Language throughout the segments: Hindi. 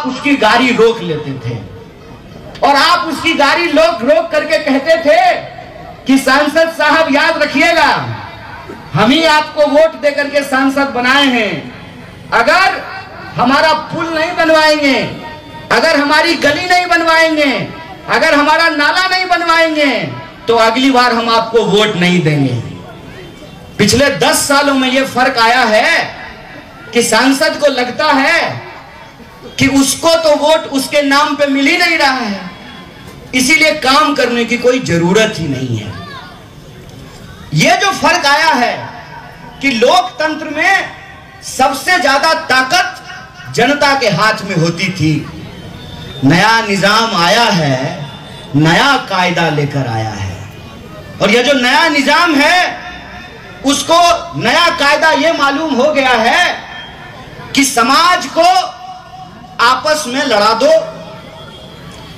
आप उसकी गाड़ी रोक लेते थे और आप उसकी गाड़ी रोक करके कहते थे कि सांसद साहब याद रखिएगा, हम ही आपको वोट दे करके सांसद बनाए हैं। अगर हमारा पुल नहीं बनवाएंगे, अगर हमारी गली नहीं बनवाएंगे, अगर हमारा नाला नहीं बनवाएंगे तो अगली बार हम आपको वोट नहीं देंगे। पिछले 10 सालों में यह फर्क आया है कि सांसद को लगता है कि उसको तो वोट उसके नाम पे मिल ही नहीं रहा है, इसीलिए काम करने की कोई जरूरत ही नहीं है। यह जो फर्क आया है कि लोकतंत्र में सबसे ज्यादा ताकत जनता के हाथ में होती थी। नया निजाम आया है, नया कायदा लेकर आया है, और यह जो नया निजाम है उसको नया कायदा यह मालूम हो गया है कि समाज को आपस में लड़ा दो,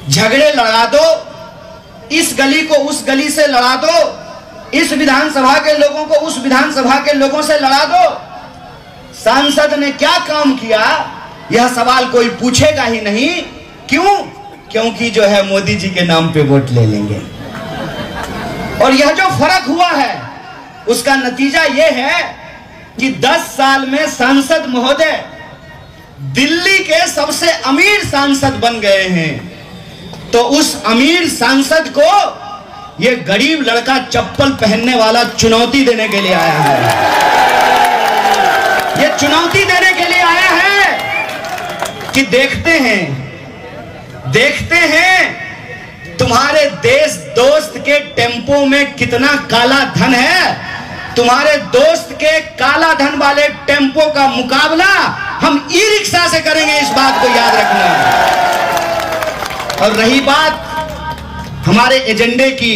झगड़े लड़ा दो, इस गली को उस गली से लड़ा दो, इस विधानसभा के लोगों को उस विधानसभा के लोगों से लड़ा दो। सांसद ने क्या काम किया यह सवाल कोई पूछेगा ही नहीं। क्यों? क्योंकि जो है मोदी जी के नाम पे वोट ले लेंगे। और यह जो फर्क हुआ है उसका नतीजा यह है कि 10 साल में सांसद महोदय दिल्ली के सबसे अमीर सांसद बन गए हैं। तो उस अमीर सांसद को यह गरीब लड़का चप्पल पहनने वाला चुनौती देने के लिए आया है। यह चुनौती देने के लिए आया है कि देखते हैं तुम्हारे देश दोस्त के टेम्पो में कितना काला धन है। तुम्हारे दोस्त के काला धन वाले टेम्पो का मुकाबला हम ई रिक्शा से करेंगे, इस बात को याद रखना। और रही बात हमारे एजेंडे की,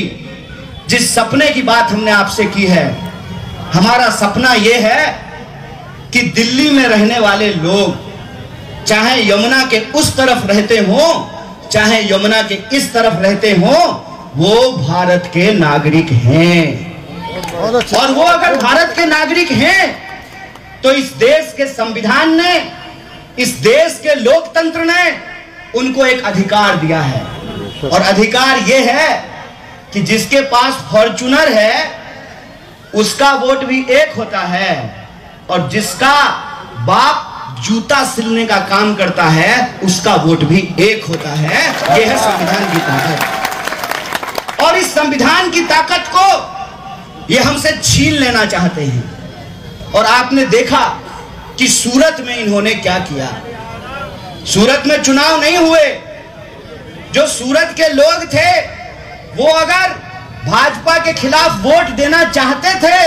जिस सपने की बात हमने आपसे की है, हमारा सपना यह है कि दिल्ली में रहने वाले लोग चाहे यमुना के उस तरफ रहते हो चाहे यमुना के इस तरफ रहते हो, वो भारत के नागरिक हैं। और वो अगर भारत के नागरिक हैं तो इस देश के संविधान ने, इस देश के लोकतंत्र ने उनको एक अधिकार दिया है। और अधिकार यह है कि जिसके पास फॉर्च्यूनर है उसका वोट भी एक होता है, और जिसका बाप जूता सिलने का काम करता है उसका वोट भी एक होता है। यह है संविधान की ताकत। और इस संविधान की ताकत को ये हमसे छीन लेना चाहते हैं। और आपने देखा कि सूरत में इन्होंने क्या किया। सूरत में चुनाव नहीं हुए। जो सूरत के लोग थे वो अगर भाजपा के खिलाफ वोट देना चाहते थे,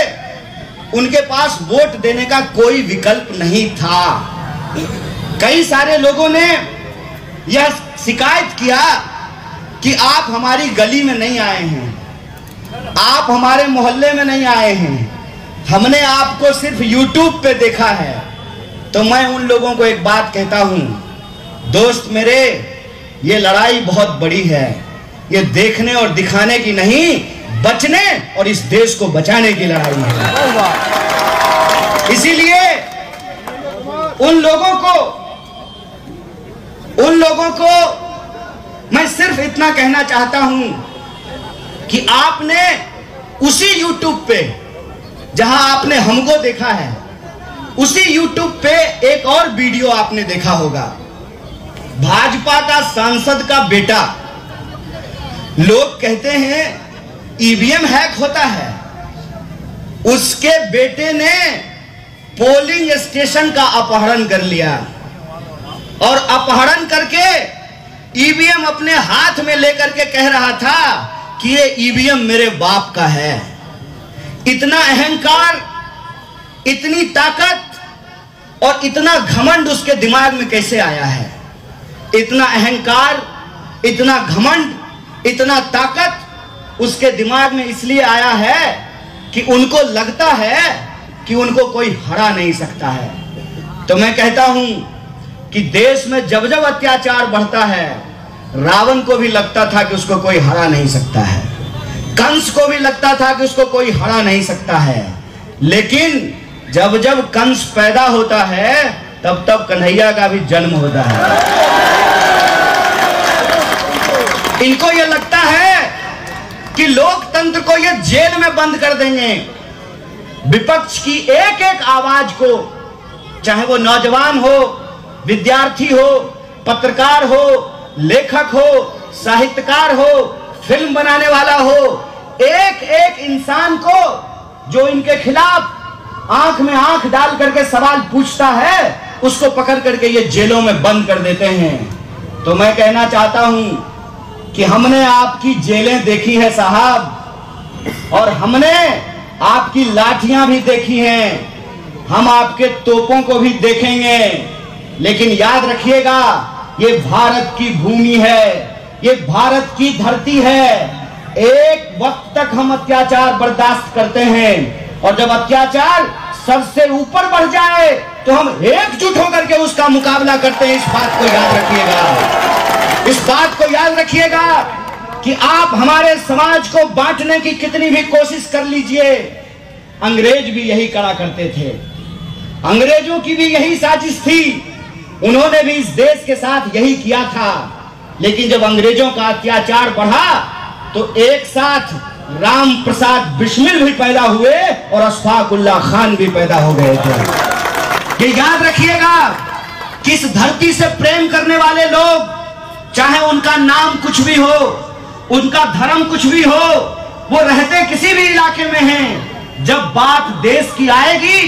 उनके पास वोट देने का कोई विकल्प नहीं था। कई सारे लोगों ने यह शिकायत किया कि आप हमारी गली में नहीं आए हैं, आप हमारे मोहल्ले में नहीं आए हैं, हमने आपको सिर्फ YouTube पे देखा है। तो मैं उन लोगों को एक बात कहता हूं, दोस्त मेरे, ये लड़ाई बहुत बड़ी है। ये देखने और दिखाने की नहीं, बचने और इस देश को बचाने की लड़ाई है। इसीलिए उन लोगों को मैं सिर्फ इतना कहना चाहता हूं कि आपने उसी YouTube पे जहां आपने हमको देखा है, उसी YouTube पे एक और वीडियो आपने देखा होगा। भाजपा का सांसद का बेटा, लोग कहते हैं ईवीएम हैक होता है, उसके बेटे ने पोलिंग स्टेशन का अपहरण कर लिया और अपहरण करके ईवीएम अपने हाथ में लेकर के कह रहा था कि ये ईवीएम मेरे बाप का है। इतना अहंकार, इतनी ताकत और इतना घमंड उसके दिमाग में कैसे आया है? इतना अहंकार, इतना घमंड, इतना ताकत उसके दिमाग में इसलिए आया है कि उनको लगता है कि उनको कोई हरा नहीं सकता है। तो मैं कहता हूं कि देश में जब जब अत्याचार बढ़ता है, रावण को भी लगता था कि उसको कोई हरा नहीं सकता है, कंस को भी लगता था कि उसको कोई हरा नहीं सकता है, लेकिन जब जब कंस पैदा होता है तब तब कन्हैया का भी जन्म होता है। इनको ये लगता है कि लोकतंत्र को ये जेल में बंद कर देंगे। विपक्ष की एक एक आवाज को, चाहे वो नौजवान हो, विद्यार्थी हो, पत्रकार हो, लेखक हो, साहित्यकार हो, फिल्म बनाने वाला हो, एक एक इंसान को जो इनके खिलाफ आंख में आंख डाल करके सवाल पूछता है, उसको पकड़ करके ये जेलों में बंद कर देते हैं। तो मैं कहना चाहता हूं कि हमने आपकी जेलें देखी है साहब, और हमने आपकी लाठियां भी देखी हैं, हम आपके तोपों को भी देखेंगे। लेकिन याद रखिएगा, ये भारत की भूमि है, ये भारत की धरती है। एक वक्त तक हम अत्याचार बर्दाश्त करते हैं, और जब अत्याचार सर से ऊपर बढ़ जाए तो हम एकजुट होकर के उसका मुकाबला करते हैं। इस बात को याद रखिएगा, इस बात को याद रखिएगा कि आप हमारे समाज को बांटने की कितनी भी कोशिश कर लीजिए, अंग्रेज भी यही करा करते थे, अंग्रेजों की भी यही साजिश थी, उन्होंने भी इस देश के साथ यही किया था। लेकिन जब अंग्रेजों का अत्याचार बढ़ा तो एक साथ राम प्रसाद बिस्मिल भी पैदा हुए और अशफाक उल्लाह खान भी पैदा हो गए थे। ये याद रखिएगा कि इस धरती से प्रेम करने वाले लोग, चाहे उनका नाम कुछ भी हो, उनका धर्म कुछ भी हो, वो रहते किसी भी इलाके में हैं, जब बात देश की आएगी,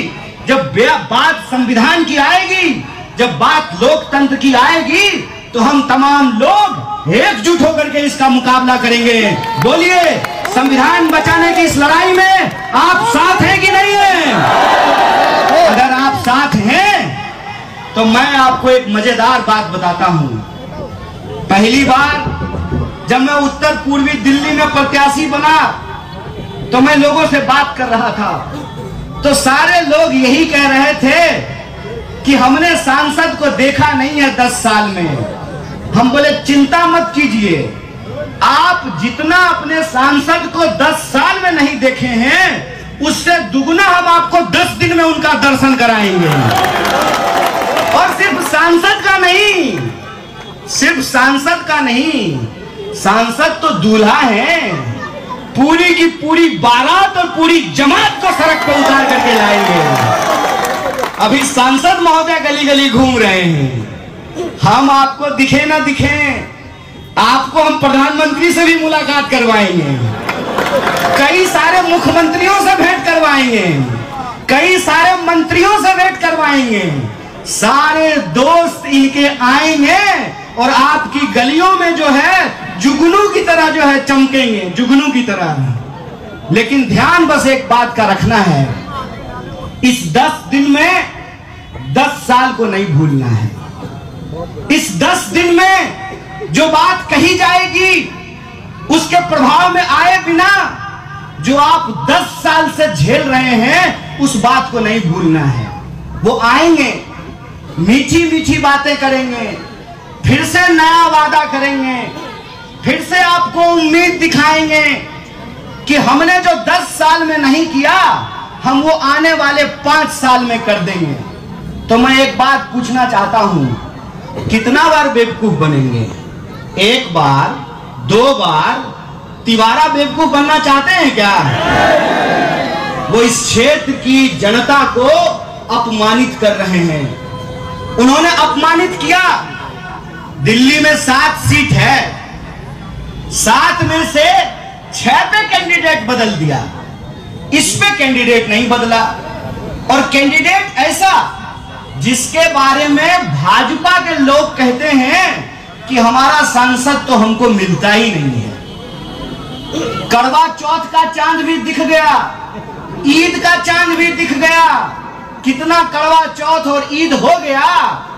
जब बात संविधान की आएगी, जब बात लोकतंत्र की आएगी, तो हम तमाम लोग एकजुट होकर के इसका मुकाबला करेंगे। बोलिए, संविधान बचाने की इस लड़ाई में आप साथ हैं कि नहीं हैं? अगर आप साथ हैं तो मैं आपको एक मजेदार बात बताता हूं। पहली बार जब मैं उत्तर पूर्वी दिल्ली में प्रत्याशी बना तो मैं लोगों से बात कर रहा था, तो सारे लोग यही कह रहे थे कि हमने सांसद को देखा नहीं है 10 साल में। हम बोले चिंता मत कीजिए, आप जितना अपने सांसद को 10 साल में नहीं देखे हैं, उससे दुगना हम आपको 10 दिन में उनका दर्शन कराएंगे। और सिर्फ सांसद का नहीं, सिर्फ सांसद का नहीं, सांसद तो दूल्हा है, पूरी की पूरी बारात और पूरी जमात को सड़क पर उतार करके लाएंगे। अभी सांसद महोदय गली गली घूम रहे हैं, हम आपको दिखे ना दिखे, आपको हम प्रधानमंत्री से भी मुलाकात करवाएंगे, कई सारे मुख्यमंत्रियों से भेंट करवाएंगे, कई सारे मंत्रियों से भेंट करवाएंगे, सारे दोस्त इनके आएंगे और आपकी गलियों में जो है जुगनू की तरह जो है चमकेंगे, जुगनू की तरह। लेकिन ध्यान बस एक बात का रखना है, इस 10 दिन में 10 साल को नहीं भूलना है। इस 10 दिन में जो बात कही जाएगी, उसके प्रभाव में आए बिना जो आप 10 साल से झेल रहे हैं, उस बात को नहीं भूलना है। वो आएंगे, मीठी मीठी बातें करेंगे, फिर से नया वादा करेंगे, फिर से आपको उम्मीद दिखाएंगे कि हमने जो 10 साल में नहीं किया, हम वो आने वाले 5 साल में कर देंगे। तो मैं एक बात पूछना चाहता हूं, कितना बार बेवकूफ बनेंगे? 1 बार, 2 बार, तिबारा बेवकूफ बनना चाहते हैं क्या? वो इस क्षेत्र की जनता को अपमानित कर रहे हैं। उन्होंने अपमानित किया। दिल्ली में 7 सीट है, 7 में से 6 पे कैंडिडेट बदल दिया, इस पे कैंडिडेट नहीं बदला। और कैंडिडेट ऐसा जिसके बारे में भाजपा के लोग कहते हैं कि हमारा सांसद तो हमको मिलता ही नहीं है। करवा चौथ का चांद भी दिख गया, ईद का चांद भी दिख गया, कितना करवा चौथ और ईद हो गया,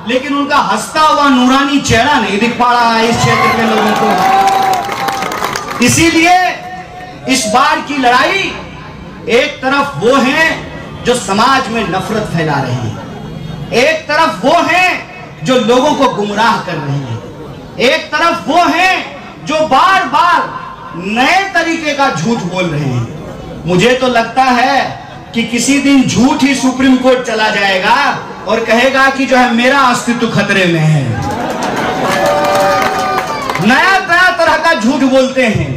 लेकिन उनका हंसता हुआ नूरानी चेहरा नहीं दिख पा रहा है इस क्षेत्र के लोगों को। इसीलिए इस बार की लड़ाई, एक तरफ वो हैं जो समाज में नफरत फैला रहे हैं, एक तरफ वो हैं जो लोगों को गुमराह कर रहे हैं, एक तरफ वो हैं जो बार बार नए तरीके का झूठ बोल रहे हैं। मुझे तो लगता है कि किसी दिन झूठ ही सुप्रीम कोर्ट चला जाएगा और कहेगा कि जो है मेरा अस्तित्व खतरे में है। नया तरह का झूठ बोलते हैं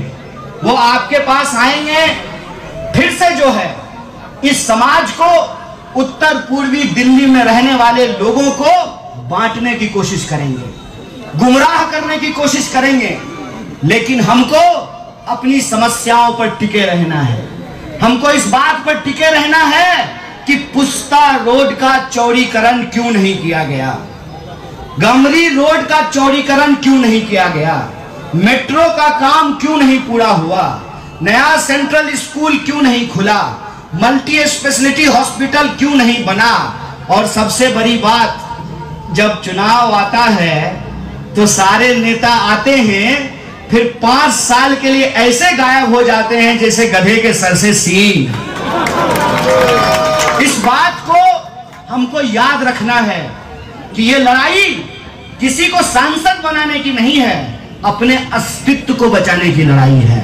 वो आपके पास आएंगे, फिर से जो है इस समाज को, उत्तर पूर्वी दिल्ली में रहने वाले लोगों को बांटने की कोशिश करेंगे, गुमराह करने की कोशिश करेंगे। लेकिन हमको अपनी समस्याओं पर टिके रहना है। हमको इस बात पर टिके रहना है कि पुस्ता रोड का चौड़ीकरण क्यों नहीं किया गया, गमरी रोड का चौड़ीकरण क्यों नहीं किया गया, मेट्रो का काम क्यों नहीं पूरा हुआ, नया सेंट्रल स्कूल क्यों नहीं खुला, मल्टी स्पेशलिटी हॉस्पिटल क्यों नहीं बना। और सबसे बड़ी बात, जब चुनाव आता है तो सारे नेता आते हैं, फिर 5 साल के लिए ऐसे गायब हो जाते हैं जैसे गधे के सर से सींग। इस बात को हमको याद रखना है कि ये लड़ाई किसी को सांसद बनाने की नहीं है, अपने अस्तित्व को बचाने की लड़ाई है।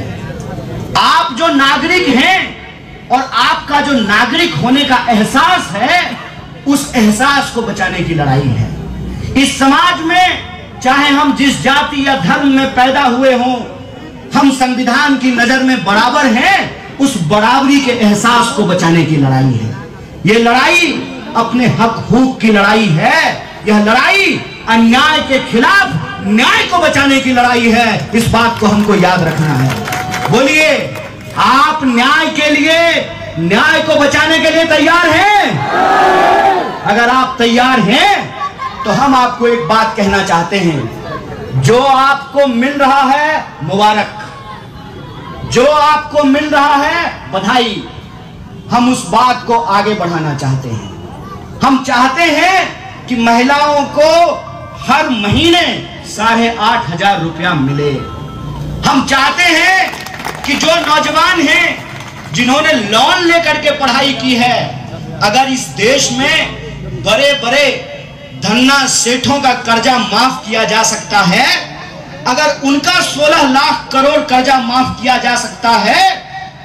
आप जो नागरिक हैं और आपका जो नागरिक होने का एहसास है, उस एहसास को बचाने की लड़ाई है। इस समाज में चाहे हम जिस जाति या धर्म में पैदा हुए हों, हम संविधान की नजर में बराबर हैं, उस बराबरी के एहसास को बचाने की लड़ाई है। यह लड़ाई अपने हक हुक की लड़ाई है। यह लड़ाई अन्याय के खिलाफ न्याय को बचाने की लड़ाई है। इस बात को हमको याद रखना है। बोलिए, आप न्याय के लिए, न्याय को बचाने के लिए तैयार हैं? अगर आप तैयार हैं तो हम आपको एक बात कहना चाहते हैं, जो आपको मिल रहा है मुबारक, जो आपको मिल रहा है बधाई। हम उस बात को आगे बढ़ाना चाहते हैं। हम चाहते हैं कि महिलाओं को हर महीने 8,500 रुपया मिले। हम चाहते हैं कि जो नौजवान हैं जिन्होंने लोन लेकर के पढ़ाई की है, अगर इस देश में बड़े बड़े धन्ना सेठों का कर्जा माफ किया जा सकता है, अगर उनका 16 लाख करोड़ कर्जा माफ किया जा सकता है,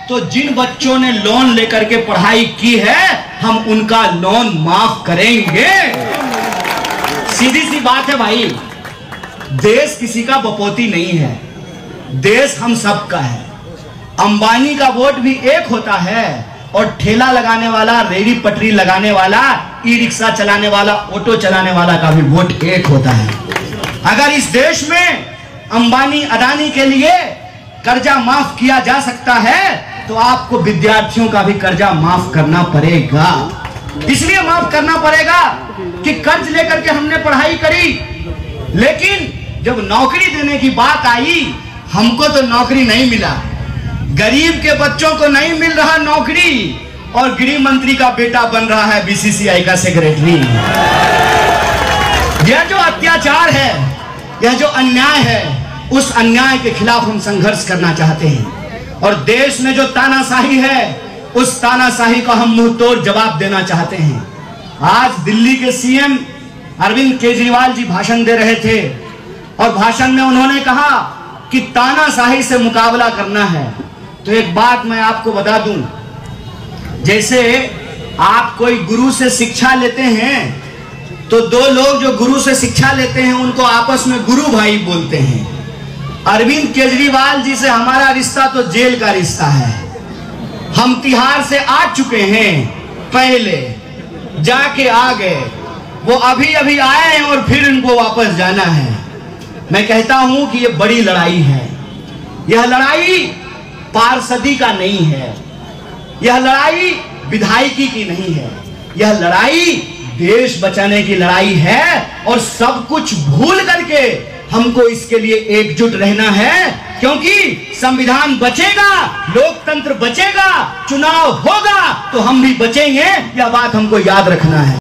तो जिन बच्चों ने लोन लेकर के पढ़ाई की है, हम उनका लोन माफ करेंगे। सीधी सी बात है भाई, देश किसी का बपोती नहीं है, देश हम सब का है। अंबानी का वोट भी एक होता है और ठेला लगाने वाला, रेहड़ी पटरी लगाने वाला, ई रिक्शा चलाने वाला, ऑटो चलाने वाला का भी वोट एक होता है। अगर इस देश में अंबानी अडानी के लिए कर्जा माफ किया जा सकता है, तो आपको विद्यार्थियों का भी कर्जा माफ करना पड़ेगा। इसलिए माफ करना पड़ेगा कि कर्ज लेकर के हमने पढ़ाई करी, लेकिन जब नौकरी देने की बात आई, हमको तो नौकरी नहीं मिला, गरीब के बच्चों को नहीं मिल रहा नौकरी, और गृह मंत्री का बेटा बन रहा है बीसीसीआई का सेक्रेटरी। यह जो अत्याचार है, यह जो अन्याय है, उस अन्याय के खिलाफ हम संघर्ष करना चाहते हैं। और देश में जो तानाशाही है, उस तानाशाही का हम मुंह तोड़ जवाब देना चाहते हैं। आज दिल्ली के सीएम अरविंद केजरीवाल जी भाषण दे रहे थे, और भाषण में उन्होंने कहा कि तानाशाही से मुकाबला करना है। तो एक बात मैं आपको बता दूं, जैसे आप कोई गुरु से शिक्षा लेते हैं, तो दो लोग जो गुरु से शिक्षा लेते हैं उनको आपस में गुरु भाई बोलते हैं। अरविंद केजरीवाल जी से हमारा रिश्ता तो जेल का रिश्ता है। हम तिहाड़ से आ चुके हैं, पहले जाके आ गए, वो अभी अभी आए हैं और फिर इनको वापस जाना है। मैं कहता हूं कि यह बड़ी लड़ाई है। यह लड़ाई पार्षदी का नहीं है, यह लड़ाई विधायकी की नहीं है, यह लड़ाई देश बचाने की लड़ाई है। और सब कुछ भूल करके हमको इसके लिए एकजुट रहना है, क्योंकि संविधान बचेगा, लोकतंत्र बचेगा, चुनाव होगा तो हम भी बचेंगे। यह बात हमको याद रखना है।